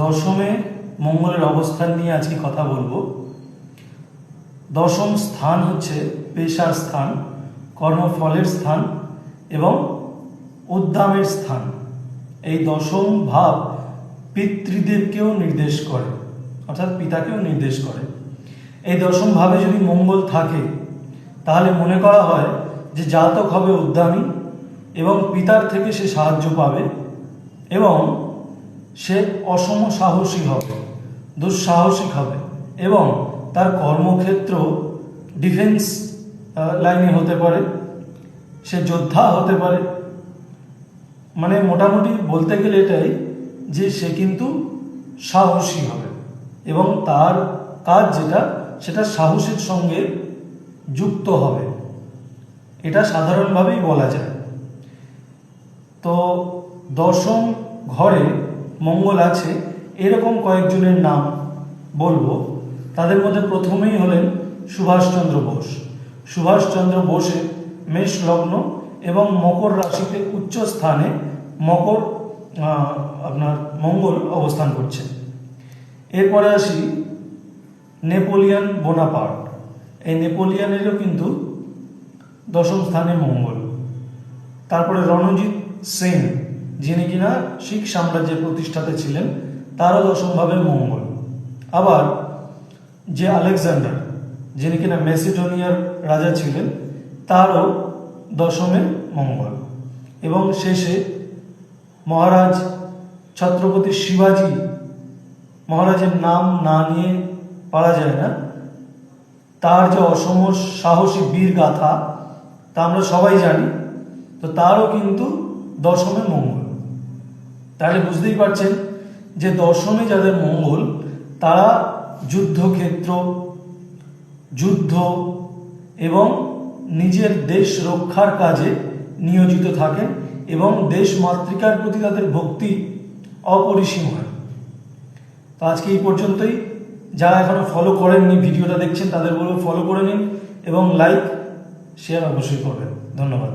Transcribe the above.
দশমে মঙ্গলের অবস্থান নিয়ে আজকে কথা বলবো। দশম স্থান হচ্ছে পেশার স্থান, কর্মফলের স্থান এবং উদ্দামের স্থান। এই দশম ভাব পিতৃদেবকেও নির্দেশ করে, অর্থাৎ পিতাকেও নির্দেশ করে। এই দশম ভাবে যদি মঙ্গল থাকে তাহলে মনে করা হয় যে জাতক হবে উদ্দামী এবং পিতার থেকে সে সাহায্য পাবে এবং সে অসম সাহসী হবে, দুঃসাহসিক হবে এবং তার কর্মক্ষেত্র ডিফেন্স লাইনে হতে পারে, সে যোদ্ধা হতে পারে। মানে মোটামুটি বলতে গেলে এটাই যে সে কিন্তু সাহসী হবে এবং তার কাজ যেটা সেটা সাহসের সঙ্গে যুক্ত হবে, এটা সাধারণভাবেই বলা যায়। তো দশম ঘরে মঙ্গল আছে এরকম কয়েকজনের নাম বলবো। তাদের মধ্যে প্রথমেই হলেন সুভাষচন্দ্র বোস। সুভাষচন্দ্র বোসের মেষ লগ্ন এবং মকর রাশিতে উচ্চ স্থানে আপনার মঙ্গল অবস্থান করছে। এরপরে আসি নেপোলিয়ন বোনাপার্ট। এই নেপোলিয়নেরও কিন্তু দশম স্থানে মঙ্গল। তারপরে রণজিৎ সেন, যিনি কিনা শিখ সাম্রাজ্যের প্রতিষ্ঠাতা ছিলেন, তারও দশমভাবে মঙ্গল। আবার যে আলেকজান্ডার, যিনি কিনা ম্যাসিডোনিয়ার রাজা ছিলেন, তারও দশমে মঙ্গল। এবং শেষে মহারাজ ছত্রপতি শিবাজি মহারাজের নাম না নিয়ে পারা যায় না, তার যে অসম সাহসী বীর গাথা তা আমরা সবাই জানি, তো তারও কিন্তু দশমে মঙ্গল। তাহলে বুঝতেই পারছেন যে দশমে যাদের মঙ্গল তারা যুদ্ধক্ষেত্র, যুদ্ধ এবং নিজের দেশ রক্ষার কাজে নিয়োজিত থাকেন এবং দেশ মাতৃকার প্রতি তাদের ভক্তি অপরিসীম হয়। তো আজকে এই পর্যন্তই। যারা এখনো ফলো করেননি, ভিডিওটা দেখছেন, তাদের বলবো ফলো করে নিন এবং লাইক শেয়ার অবশ্যই করবেন। ধন্যবাদ।